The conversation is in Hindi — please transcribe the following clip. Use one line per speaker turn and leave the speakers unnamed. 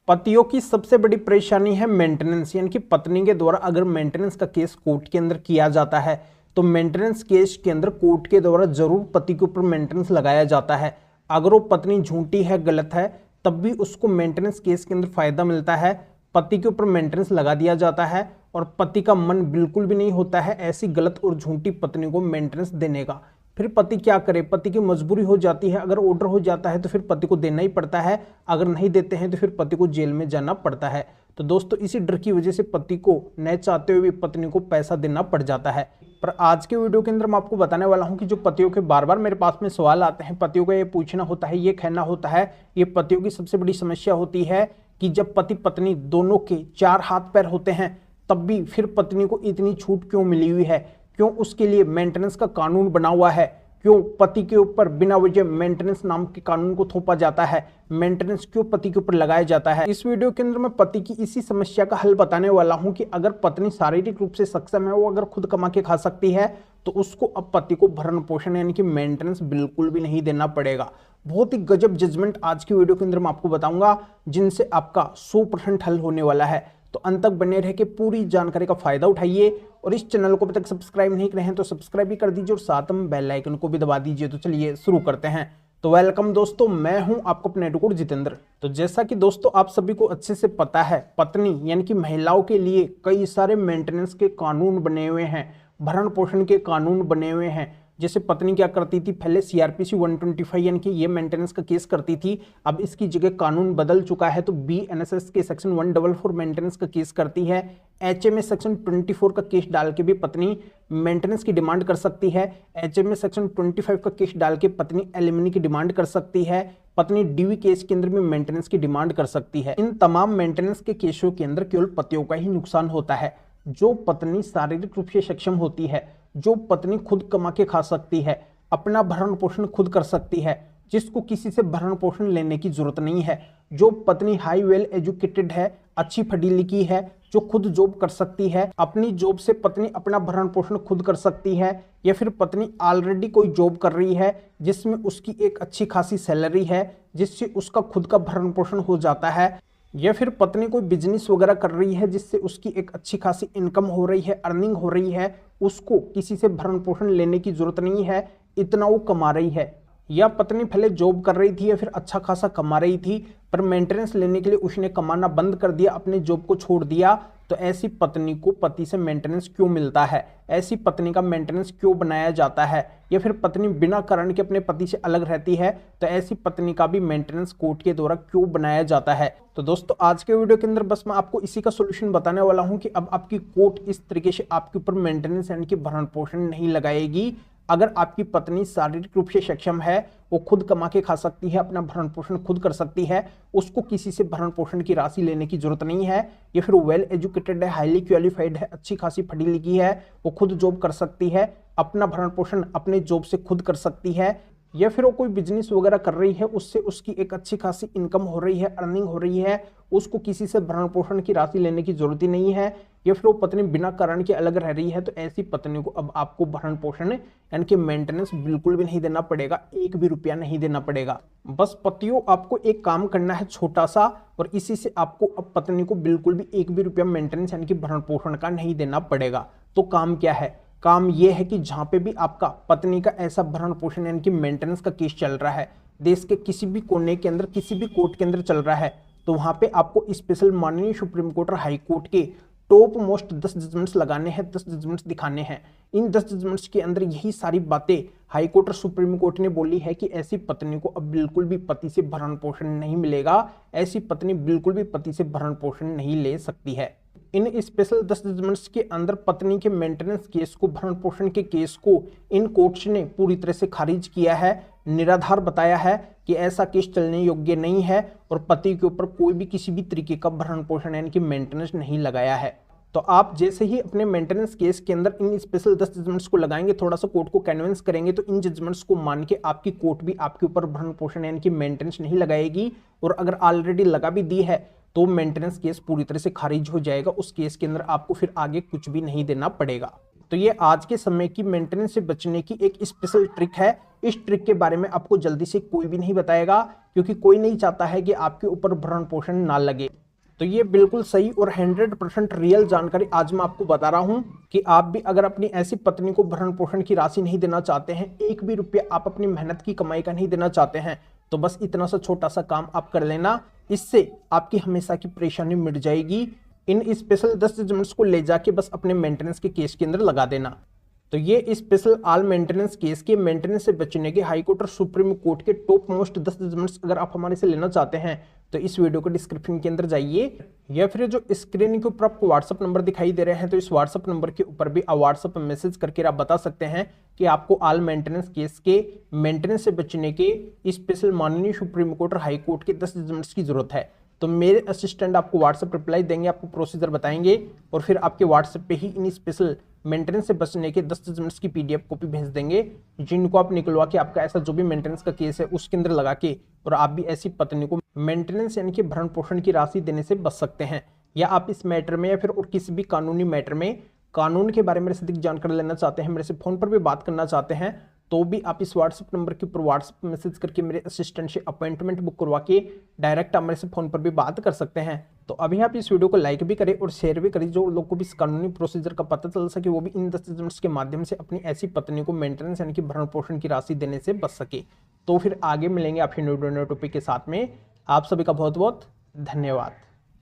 पतियों की सबसे बड़ी परेशानी है मेंटेनेंस, यानी कि पत्नी के द्वारा अगर मेंटेनेंस का केस कोर्ट के अंदर किया जाता है तो मेंटेनेंस केस के अंदर कोर्ट के द्वारा जरूर पति के ऊपर मेंटेनेंस लगाया जाता है। अगर वो पत्नी झूठी है, गलत है, तब भी उसको मेंटेनेंस केस के अंदर फायदा मिलता है, पति के ऊपर मेंटेनेंस लगा दिया जाता है और पति का मन बिल्कुल भी नहीं होता है ऐसी गलत और झूठी पत्नी को मेंटेनेंस देने का। फिर पति क्या करे, पति की मजबूरी हो जाती है, अगर ऑर्डर हो जाता है तो फिर पति को देना ही पड़ता है, अगर नहीं देते हैं तो फिर पति को जेल में जाना पड़ता है। तो दोस्तों इसी डर की वजह से पति को न चाहते हुए भी पत्नी को पैसा देना पड़ जाता है। पर आज के वीडियो के अंदर मैं आपको बताने वाला हूं कि जो पतियों के बार बार मेरे पास में सवाल आते हैं, पतियों का ये पूछना होता है, ये कहना होता है, ये पतियों की सबसे बड़ी समस्या होती है कि जब पति पत्नी दोनों के चार हाथ पैर होते हैं तब भी फिर पत्नी को इतनी छूट क्यों मिली हुई है, क्यों उसके लिए मेंटेनेंस का कानून बना हुआ है, क्यों पति के ऊपर बिना वजह मेंटेनेंस नाम के कानून को थोपा जाता है, मेंटेनेंस क्यों पति के ऊपर लगाया जाता है। इस वीडियो के अंदर मैं पति की इसी समस्या का हल बताने वाला हूं कि अगर पत्नी शारीरिक रूप से सक्षम है, वो अगर खुद कमा के खा सकती है तो उसको अब पति को भरण पोषण यानी कि मेंटेनेंस बिल्कुल भी नहीं देना पड़ेगा। बहुत ही गजब जजमेंट आज की वीडियो के अंदर मैं आपको बताऊंगा जिनसे आपका 100% हल होने वाला है। तो अंत तक बने रह के पूरी जानकारी का फायदा उठाइए और इस चैनल को अभी तक सब्सक्राइब नहीं करे हैं तो सब्सक्राइब भी कर दीजिए और साथ में बेल आइकन को भी दबा दीजिए। तो चलिए शुरू करते हैं। तो वेलकम दोस्तों, मैं हूं आपको अपने एडवोकेट जितेंद्र। तो जैसा कि दोस्तों आप सभी को अच्छे से पता है, पत्नी यानी कि महिलाओं के लिए कई सारे मेंटेनेंस के कानून बने हुए हैं, भरण पोषण के कानून बने हुए हैं। जैसे पत्नी क्या करती थी, पहले सीआरपीसी 125 यानी कि ये मेंटेनेंस का केस करती थी, अब इसकी जगह कानून बदल चुका है तो बीएनएसएस के सेक्शन 144 मेंटेनेंस का केस करती है। एचएमए सेक्शन 24 का केस डाल के भी पत्नी मेंटेनेंस की डिमांड कर सकती है। एचएमए सेक्शन 25 का केस डाल के पत्नी एलिमनी की डिमांड कर सकती है। पत्नी डीवी केस के अंदर भी मेंटेनेंस की डिमांड कर सकती है। इन तमाम मेंटेनेंस के केसों के अंदर केवल पतियों का ही नुकसान होता है। जो पत्नी शारीरिक रूप से सक्षम होती है, जो पत्नी खुद कमा के खा सकती है, अपना भरण पोषण खुद कर सकती है, जिसको किसी से भरण पोषण लेने की जरूरत नहीं है, जो पत्नी हाई वेल एजुकेटेड है, अच्छी पढ़ी लिखी है, जो खुद जॉब कर सकती है, अपनी जॉब से पत्नी अपना भरण पोषण खुद कर सकती है, या फिर पत्नी ऑलरेडी कोई जॉब कर रही है जिसमें उसकी एक अच्छी खासी सैलरी है जिससे उसका खुद का भरण पोषण हो जाता है, या फिर पत्नी कोई बिजनेस वगैरह कर रही है जिससे उसकी एक अच्छी खासी इनकम हो रही है, अर्निंग हो रही है, उसको किसी से भरण पोषण लेने की जरूरत नहीं है, इतना वो कमा रही है। या पत्नी पहले जॉब कर रही थी या फिर अच्छा खासा कमा रही थी पर मेंटेनेंस लेने के लिए उसने कमाना बंद कर दिया, अपने जॉब को छोड़ दिया, तो ऐसी पत्नी को पति से मेंटेनेंस क्यों मिलता है, ऐसी पत्नी का मेंटेनेंस क्यों बनाया जाता है। या फिर पत्नी बिना कारण के अपने पति से अलग रहती है तो ऐसी पत्नी का भी मेंटेनेंस कोर्ट के द्वारा क्यों बनाया जाता है। तो दोस्तों आज के वीडियो के अंदर बस मैं आपको इसी का सोल्यूशन बताने वाला हूं कि अब आपकी कोर्ट इस तरीके से आपके ऊपर मेंटेनेंस यानी कि भरण पोषण नहीं लगाएगी। अगर आपकी पत्नी शारीरिक रूप से सक्षम है, वो खुद कमा के खा सकती है, अपना भरण पोषण खुद कर सकती है, उसको किसी से भरण पोषण की राशि लेने की जरूरत नहीं है, या फिर वेल एजुकेटेड है, हाईली क्वालिफाइड है, अच्छी खासी पढ़ी लिखी है, वो खुद जॉब कर सकती है, अपना भरण पोषण अपने जॉब से खुद कर सकती है, या फिर वो कोई बिजनेस वगैरह कर रही है, उससे उसकी एक अच्छी खासी इनकम हो रही है, अर्निंग हो रही है, उसको किसी से भरण पोषण की राशि लेने की जरूरत ही नहीं है, या फिर वो पत्नी बिना कारण के अलग रह रही है, तो ऐसी पत्नी को अब आपको भरण पोषण यानी कि मेंटेनेंस बिल्कुल भी नहीं देना पड़ेगा, एक भी रुपया नहीं देना पड़ेगा। बस पतियों आपको एक काम करना है छोटा सा, और इसी से आपको अब पत्नी को बिल्कुल भी एक भी रुपया मेंटेनेंस यानी कि भरण पोषण का नहीं देना पड़ेगा। तो काम क्या है, काम यह है कि जहां पे भी आपका पत्नी का ऐसा भरण पोषण यानी कि मेंटेनेंस का केस चल रहा है, देश के किसी भी कोने के अंदर, किसी भी कोर्ट के अंदर चल रहा है, तो वहां पे आपको स्पेशल माननीय सुप्रीम कोर्ट और हाई कोर्ट के टॉप मोस्ट 10 जजमेंट्स लगाने हैं, 10 जजमेंट्स दिखाने हैं। इन 10 जजमेंट्स के अंदर यही सारी बातें हाई कोर्ट और सुप्रीम कोर्ट ने बोली है कि ऐसी पत्नी को अब बिल्कुल भी पति से भरण पोषण नहीं मिलेगा, ऐसी पत्नी बिल्कुल भी पति से भरण पोषण नहीं ले सकती है। इन स्पेशल 10 जजमेंट्स के अंदर पत्नी के मेंटेनेंस केस को, भरण पोषण के केस को इन कोर्ट्स ने पूरी तरह से खारिज किया है, निराधार बताया है कि ऐसा केस चलने योग्य नहीं है और पति के ऊपर कोई भी किसी भी तरीके का भरण पोषण यानी कि मेंटेनेंस नहीं लगाया है। तो आप जैसे ही अपने मेंटेनेंस केस के अंदर इन स्पेशल 10 जजमेंट्स को लगाएंगे, थोड़ा सा कोर्ट को कन्विंस करेंगे, तो इन जजमेंट्स को मान के आपकी कोर्ट भी आपके ऊपर भरण पोषण यानी कि मेंटेनेंस नहीं लगाएगी, और अगर ऑलरेडी लगा भी दी है तो मेंटेनेंस केस पूरी तरह से खारिज हो जाएगा। उस केस के अंदर आपको फिर आगे कुछ भी नहीं देना पड़ेगा। तो ये आज के समय की मेंटेनेंस से बचने की एक स्पेशल ट्रिक है, इस ट्रिक के बारे में आपको जल्दी से कोई भी नहीं बताएगा, क्योंकि कोई नहीं चाहता है कि आपके ऊपर भरण पोषण ना लगे। तो ये बिल्कुल सही और 100% रियल जानकारी आज मैं आपको बता रहा हूं कि आप भी अगर अपनी ऐसी पत्नी को भरण पोषण की राशि नहीं देना चाहते हैं, एक भी रुपया आप अपनी मेहनत की कमाई का नहीं देना चाहते हैं, तो बस इतना सा छोटा सा काम आप कर लेना। इससे आपकी हमेशा की परेशानी मिट जाएगी। इन स्पेशल 10 जजमेंट्स को ले जाके बस अपने मेंटेनेंस के केस के अंदर लगा देना। तो ये स्पेशल ऑल मेंटेनेंस केस के मेंटेनेंस से बचने के हाई कोर्ट और सुप्रीम कोर्ट के टॉप मोस्ट 10 जजमेंट्स अगर आप हमारे से लेना चाहते हैं तो इस वीडियो के डिस्क्रिप्शन के अंदर जाइए, या फिर जो स्क्रीन के ऊपर आपको व्हाट्सअप नंबर दिखाई दे रहे हैं तो इस व्हाट्सअप नंबर के ऊपर भी आप व्हाट्सअप मैसेज करके आप बता सकते हैं कि आपको ऑल मेंटेनेंस केस के मेंटेनेंस से बचने के स्पेशल माननीय सुप्रीम कोर्ट और हाई कोर्ट के 10 जजमेंट्स की जरूरत है। तो मेरे असिस्टेंट आपको व्हाट्सएप रिप्लाई देंगे, आपको प्रोसीजर बताएंगे और फिर आपके व्हाट्सएप पे ही इन स्पेशल मेंटेनेंस से बचने के 10 जजमेंट्स की पीडीएफ कॉपी भेज देंगे, जिनको आप निकलवा के आपका ऐसा जो भी मेंटेनेंस का केस है उसके अंदर लगा के और आप भी ऐसी पत्नी को मेंटेनेंस यानी कि भरण पोषण की राशि देने से बच सकते हैं। या आप इस मैटर में या फिर और किसी भी कानूनी मैटर में कानून के बारे में मेरे से अधिक जानकारी लेना चाहते हैं, मेरे से फोन पर भी बात करना चाहते हैं, तो भी आप इस व्हाट्सएप नंबर के ऊपर व्हाट्सएप मैसेज करके मेरे असिस्टेंट से अपॉइंटमेंट बुक करवा के डायरेक्ट आप मेरे से फोन पर भी बात कर सकते हैं। तो अभी आप इस वीडियो को लाइक भी करें और शेयर भी करें, जो लोग को भी इस कानूनी प्रोसीजर का पता चल सके, वो भी इन 10 जजमेंट्स के माध्यम से अपनी ऐसी पत्नी को मेंटेनेंस यानी कि भरण पोषण की राशि देने से बच सके। तो फिर आगे मिलेंगे आपके न्यू टॉपिक के साथ में। आप सभी का बहुत बहुत धन्यवाद।